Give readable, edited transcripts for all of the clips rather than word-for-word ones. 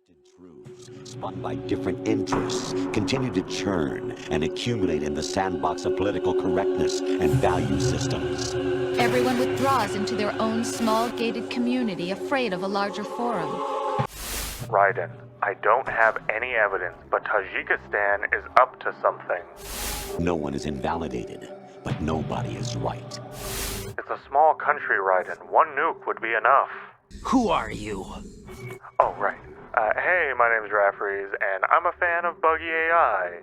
Truths, spun by different interests, continue to churn and accumulate in the sandbox of political correctness and value systems. Everyone withdraws into their own small gated community, afraid of a larger forum. Raiden, I don't have any evidence, but Tajikistan is up to something. No one is invalidated, but nobody is right. It's a small country, Raiden. One nuke would be enough. Who are you? Oh, right. Hey, my name is Raffries, and I'm a fan of buggy AI.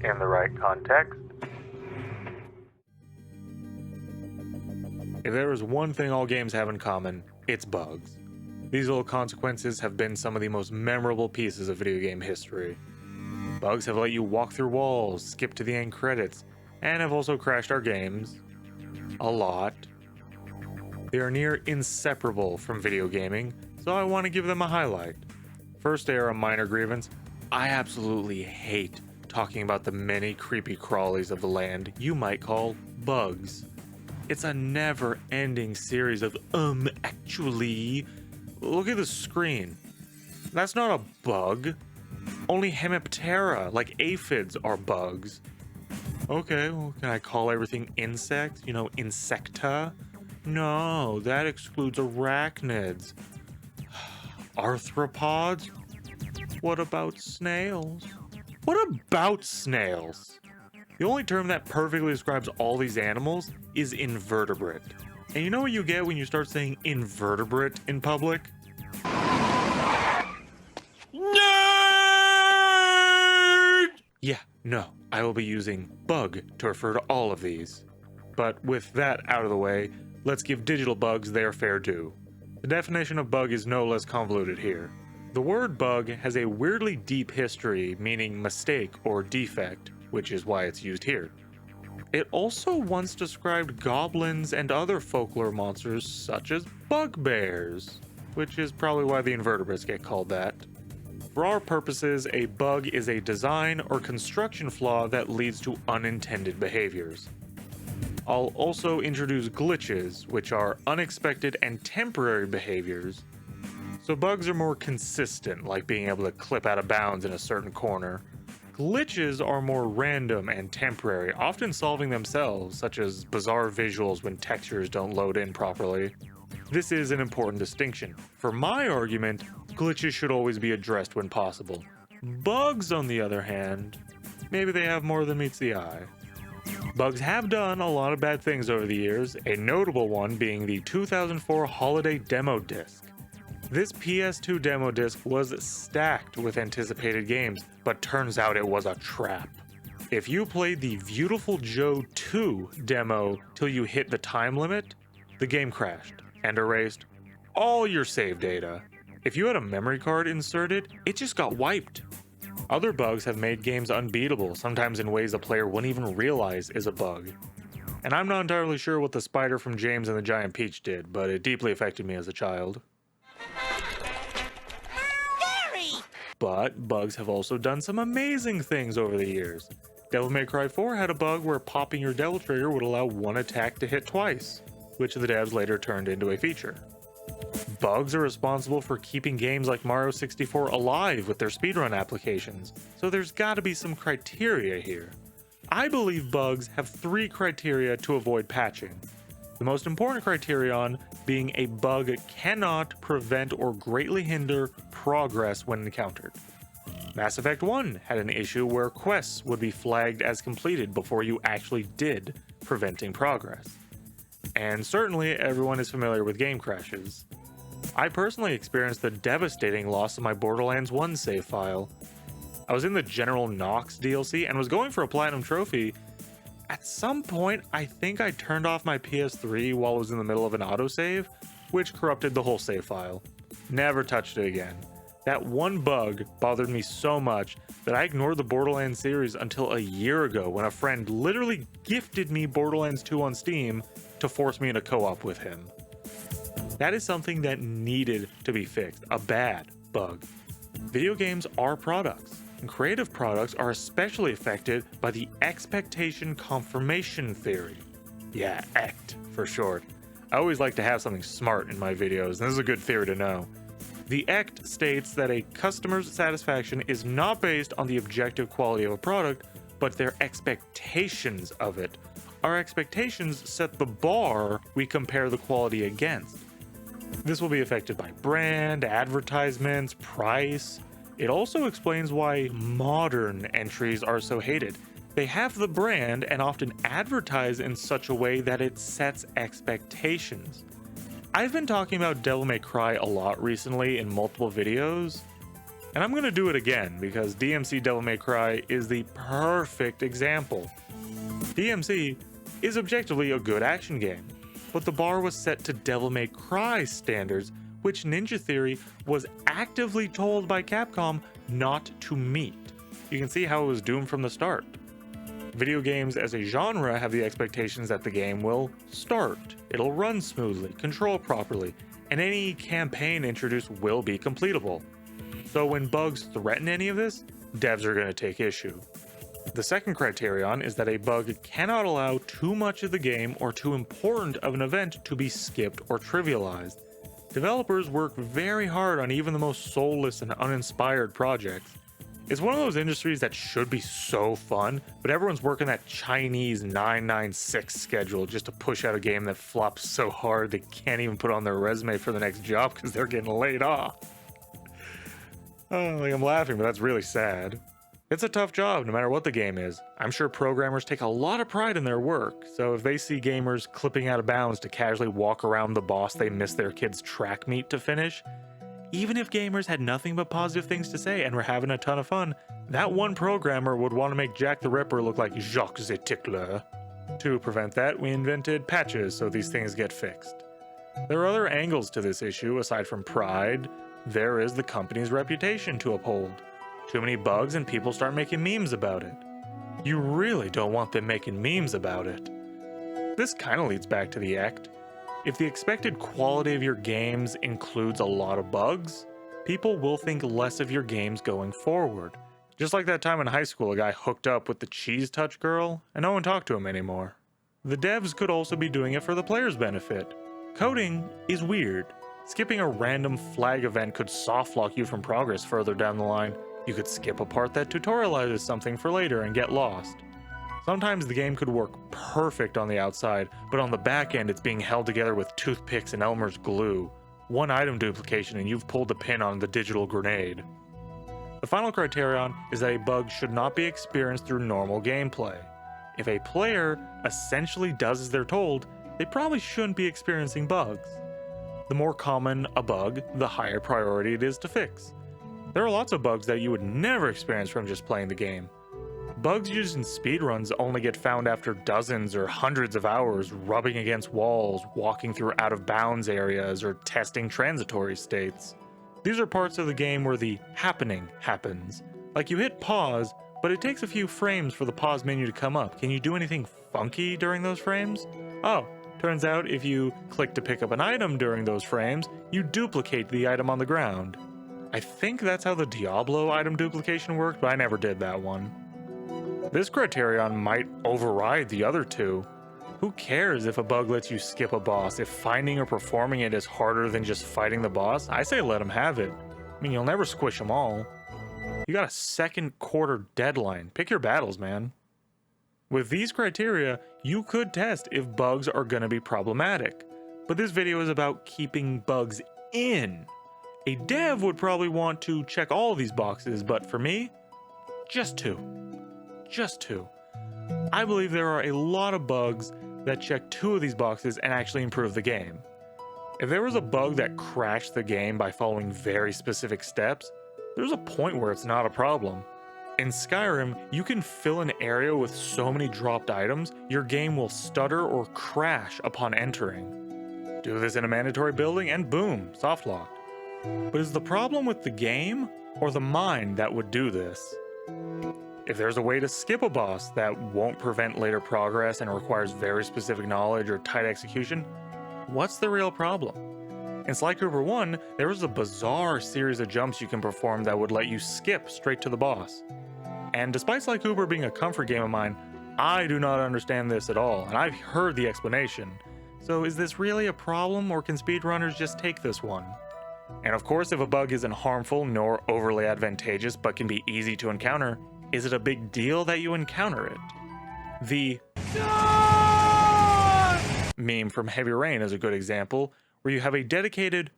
In the right context. If there is one thing all games have in common, it's bugs. These little consequences have been some of the most memorable pieces of video game history. Bugs have let you walk through walls, skip to the end credits, and have also crashed our games. A lot. They are near inseparable from video gaming, so I want to give them a highlight. First, they are a minor grievance. I absolutely hate talking about the many creepy crawlies of the land you might call bugs. It's a never-ending series of actually. Look at the screen. That's not a bug. Only Hemiptera, like aphids, are bugs. Okay, well, can I call everything insects? You know, insecta? No, that excludes arachnids. Arthropods? What about snails? What about snails? The only term that perfectly describes all these animals is invertebrate. And you know what you get when you start saying invertebrate in public? Nerd! Yeah, no, I will be using bug to refer to all of these. But with that out of the way, let's give digital bugs their fair due. The definition of bug is no less convoluted here. The word bug has a weirdly deep history, meaning mistake or defect, which is why it's used here. It also once described goblins and other folklore monsters such as bugbears, which is probably why the invertebrates get called that. For our purposes, a bug is a design or construction flaw that leads to unintended behaviors. I'll also introduce glitches, which are unexpected and temporary behaviors. So bugs are more consistent, like being able to clip out of bounds in a certain corner. Glitches are more random and temporary, often solving themselves, such as bizarre visuals when textures don't load in properly. This is an important distinction. For my argument, glitches should always be addressed when possible. Bugs, on the other hand, maybe they have more than meets the eye. Bugs have done a lot of bad things over the years, a notable one being the 2004 holiday demo disc. This PS2 demo disc was stacked with anticipated games, but turns out it was a trap. If you played the Beautiful Joe 2 demo till you hit the time limit, the game crashed and erased all your save data. If you had a memory card inserted, it just got wiped. Other bugs have made games unbeatable, sometimes in ways the player wouldn't even realize is a bug. And I'm not entirely sure what the spider from James and the Giant Peach did, but it deeply affected me as a child. But bugs have also done some amazing things over the years. Devil May Cry 4 had a bug where popping your devil trigger would allow one attack to hit twice, which the devs later turned into a feature. Bugs are responsible for keeping games like Mario 64 alive with their speedrun applications, so there's gotta be some criteria here. I believe bugs have 3 criteria to avoid patching. The most important criterion being a bug cannot prevent or greatly hinder progress when encountered. Mass Effect 1 had an issue where quests would be flagged as completed before you actually did, preventing progress. And certainly everyone is familiar with game crashes. I personally experienced the devastating loss of my Borderlands 1 save file. I was in the General Knox DLC and was going for a platinum trophy. At some point, I think I turned off my PS3 while I was in the middle of an autosave, which corrupted the whole save file. Never touched it again. That one bug bothered me so much that I ignored the Borderlands series until a year ago when a friend literally gifted me Borderlands 2 on Steam to force me into co-op with him. That is something that needed to be fixed, a bad bug. Video games are products, and creative products are especially affected by the expectation confirmation theory. Yeah, ECT for short. I always like to have something smart in my videos, and this is a good theory to know. The ACT states that a customer's satisfaction is not based on the objective quality of a product, but their expectations of it. Our expectations set the bar we compare the quality against. This will be affected by brand, advertisements, price. It also explains why modern entries are so hated. They have the brand and often advertise in such a way that it sets expectations. I've been talking about Devil May Cry a lot recently in multiple videos, and I'm going to do it again because DMC Devil May Cry is the perfect example. DMC is objectively a good action game, but the bar was set to Devil May Cry standards, which Ninja Theory was actively told by Capcom not to meet. You can see how it was doomed from the start. Video games as a genre have the expectations that the game will start, it'll run smoothly, control properly, and any campaign introduced will be completable. So when bugs threaten any of this, devs are going to take issue. The second criterion is that a bug cannot allow too much of the game or too important of an event to be skipped or trivialized. Developers work very hard on even the most soulless and uninspired projects. It's one of those industries that should be so fun, but everyone's working that Chinese 996 schedule just to push out a game that flops so hard they can't even put on their resume for the next job because they're getting laid off. Oh, I'm laughing, but that's really sad. It's a tough job no matter what the game is. I'm sure programmers take a lot of pride in their work, so if they see gamers clipping out of bounds to casually walk around the boss they missed their kid's track meet to finish, even if gamers had nothing but positive things to say and were having a ton of fun, that one programmer would want to make Jack the Ripper look like Jacques the Tickler. To prevent that, we invented patches so these things get fixed. There are other angles to this issue aside from pride. There is the company's reputation to uphold. Too many bugs and people start making memes about it. You really don't want them making memes about it. This kind of leads back to the ACT. If the expected quality of your games includes a lot of bugs, people will think less of your games going forward. Just like that time in high school a guy hooked up with the cheese touch girl and no one talked to him anymore. The devs could also be doing it for the player's benefit. Coding is weird. Skipping a random flag event could soft lock you from progress further down the line. You could skip a part that tutorializes something for later and get lost. Sometimes the game could work perfect on the outside, but on the back end it's being held together with toothpicks and Elmer's glue. One item duplication and you've pulled the pin on the digital grenade. The final criterion is that a bug should not be experienced through normal gameplay. If a player essentially does as they're told, they probably shouldn't be experiencing bugs. The more common a bug, the higher priority it is to fix. There are lots of bugs that you would never experience from just playing the game. Bugs used in speedruns only get found after dozens or hundreds of hours rubbing against walls, walking through out-of-bounds areas, or testing transitory states. These are parts of the game where the happening happens. Like you hit pause, but it takes a few frames for the pause menu to come up. Can you do anything funky during those frames? Oh, turns out if you click to pick up an item during those frames, you duplicate the item on the ground. I think that's how the Diablo item duplication worked, but I never did that one. This criterion might override the other two. Who cares if a bug lets you skip a boss? If finding or performing it is harder than just fighting the boss, I say let them have it. I mean, you'll never squish them all. You got a second quarter deadline. Pick your battles, man. With these criteria, you could test if bugs are going to be problematic. But this video is about keeping bugs in. A dev would probably want to check all of these boxes, but for me, just two. Just two. I believe there are a lot of bugs that check two of these boxes and actually improve the game. If there was a bug that crashed the game by following very specific steps, there's a point where it's not a problem. In Skyrim, you can fill an area with so many dropped items, your game will stutter or crash upon entering. Do this in a mandatory building and boom, soft locked. But is the problem with the game or the mind that would do this? If there's a way to skip a boss that won't prevent later progress and requires very specific knowledge or tight execution, what's the real problem? In Sly Cooper 1, there was a bizarre series of jumps you can perform that would let you skip straight to the boss. And despite Sly Cooper being a comfort game of mine, I do not understand this at all, and I've heard the explanation. So is this really a problem, or can speedrunners just take this one? And of course, if a bug isn't harmful nor overly advantageous but can be easy to encounter, is it a big deal that you encounter it? The meme from Heavy Rain is a good example, where you have a dedicated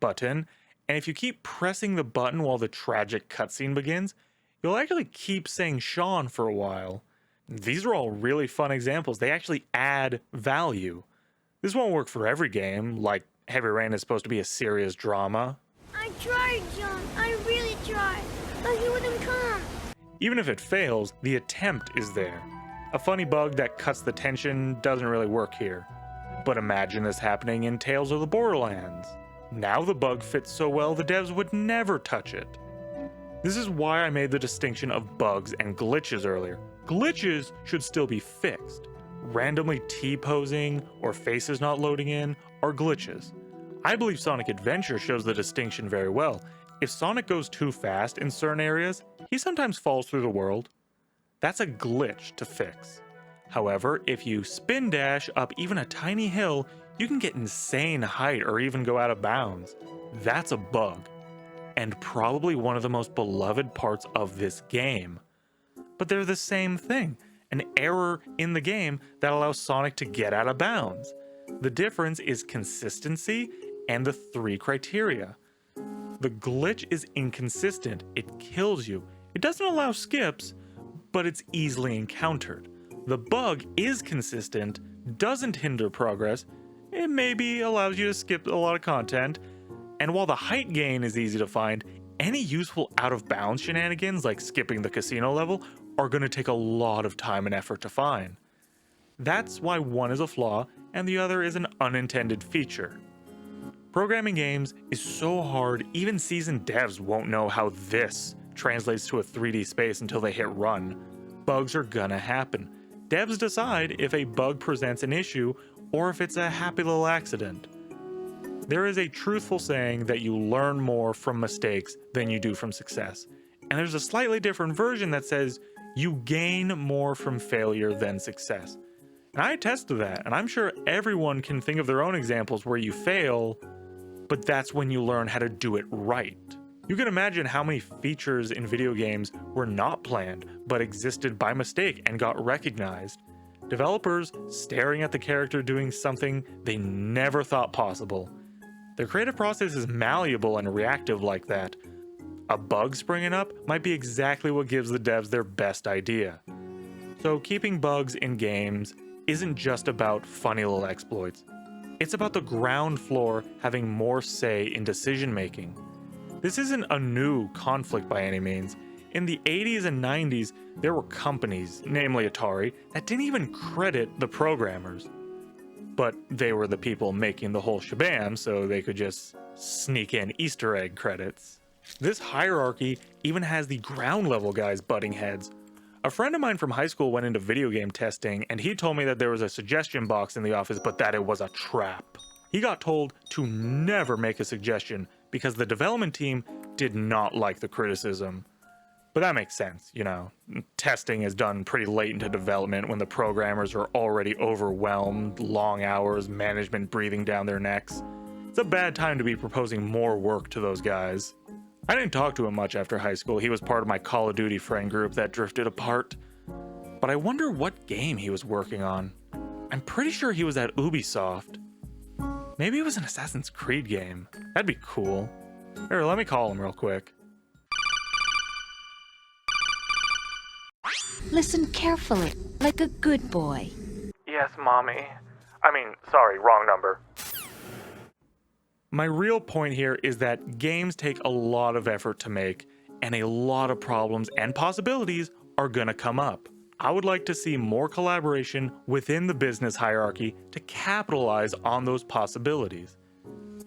button, and if you keep pressing the button while the tragic cutscene begins, you'll actually keep saying Sean for a while. These are all really fun examples. They actually add value. This won't work for every game, like Heavy Rain is supposed to be a serious drama. I tried, John. I really tried. But he wouldn't come. Even if it fails, the attempt is there. A funny bug that cuts the tension doesn't really work here. But imagine this happening in Tales of the Borderlands. Now the bug fits so well the devs would never touch it. This is why I made the distinction of bugs and glitches earlier. Glitches should still be fixed. Randomly T-posing or faces not loading in are glitches. I believe Sonic Adventure shows the distinction very well. If Sonic goes too fast in certain areas, he sometimes falls through the world. That's a glitch to fix. However, if you spin dash up even a tiny hill, you can get insane height or even go out of bounds. That's a bug, and probably one of the most beloved parts of this game. But they're the same thing, an error in the game that allows Sonic to get out of bounds. The difference is consistency and the 3 criteria. The glitch is inconsistent, it kills you. It doesn't allow skips, but it's easily encountered. The bug is consistent, doesn't hinder progress, it maybe allows you to skip a lot of content, and while the height gain is easy to find, any useful out-of-bounds shenanigans like skipping the casino level are going to take a lot of time and effort to find. That's why one is a flaw and the other is an unintended feature. Programming games is so hard, even seasoned devs won't know how this translates to a 3D space until they hit run. Bugs are gonna happen. Devs decide if a bug presents an issue or if it's a happy little accident. There is a truthful saying that you learn more from mistakes than you do from success. And there's a slightly different version that says you gain more from failure than success. And I attest to that, and I'm sure everyone can think of their own examples where you fail, but that's when you learn how to do it right. You can imagine how many features in video games were not planned, but existed by mistake and got recognized. Developers staring at the character doing something they never thought possible. Their creative process is malleable and reactive like that. A bug springing up might be exactly what gives the devs their best idea. So keeping bugs in games isn't just about funny little exploits. It's about the ground floor having more say in decision making. This isn't a new conflict by any means. In the 80s and 90s, there were companies, namely Atari, that didn't even credit the programmers. But they were the people making the whole shabam, so they could just sneak in Easter egg credits. This hierarchy even has the ground level guys butting heads. A friend of mine from high school went into video game testing, and he told me that there was a suggestion box in the office, but that it was a trap. He got told to never make a suggestion because the development team did not like the criticism. But that makes sense, you know. Testing is done pretty late into development when the programmers are already overwhelmed, long hours, management breathing down their necks. It's a bad time to be proposing more work to those guys. I didn't talk to him much after high school. He was part of my Call of Duty friend group that drifted apart. But I wonder what game he was working on. I'm pretty sure he was at Ubisoft. Maybe it was an Assassin's Creed game. That'd be cool. Here, let me call him real quick. Listen carefully, like a good boy. Yes, Mommy. Sorry, wrong number. My real point here is that games take a lot of effort to make, and a lot of problems and possibilities are gonna come up. I would like to see more collaboration within the business hierarchy to capitalize on those possibilities.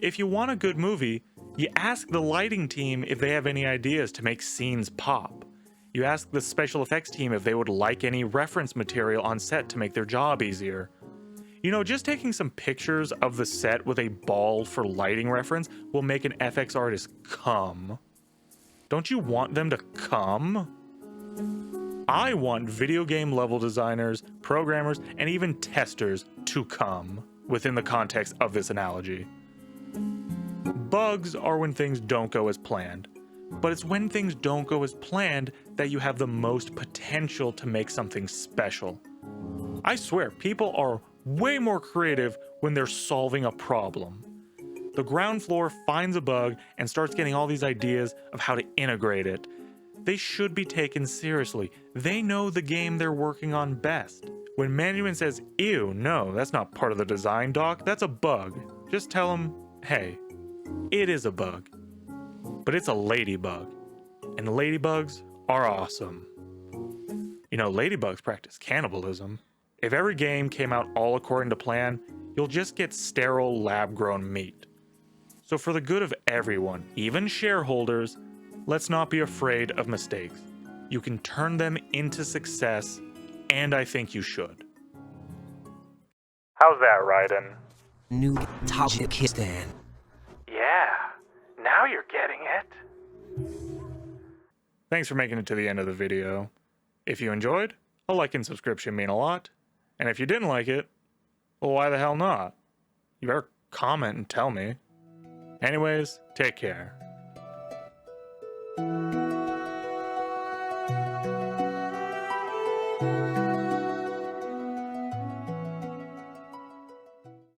If you want a good movie, you ask the lighting team if they have any ideas to make scenes pop. You ask the special effects team if they would like any reference material on set to make their job easier. You know, just taking some pictures of the set with a ball for lighting reference will make an FX artist come. Don't you want them to come? I want video game level designers, programmers, and even testers to come within the context of this analogy. Bugs are when things don't go as planned. But it's when things don't go as planned that you have the most potential to make something special. I swear, people are way more creative when they're solving a problem. The ground floor finds a bug and starts getting all these ideas of how to integrate it. They should be taken seriously. They know the game they're working on best. When management says, ew, no, that's not part of the design doc, that's a bug, just tell them, hey, it is a bug. But it's a ladybug. And ladybugs are awesome. You know, ladybugs practice cannibalism. If every game came out all according to plan, you'll just get sterile lab-grown meat. So for the good of everyone, even shareholders, let's not be afraid of mistakes. You can turn them into success, and I think you should. How's that, Raiden? New Tajikistan. Yeah, now you're getting it. Thanks for making it to the end of the video. If you enjoyed, a like and subscription mean a lot. And if you didn't like it, well, why the hell not? You better comment and tell me. Anyways, take care.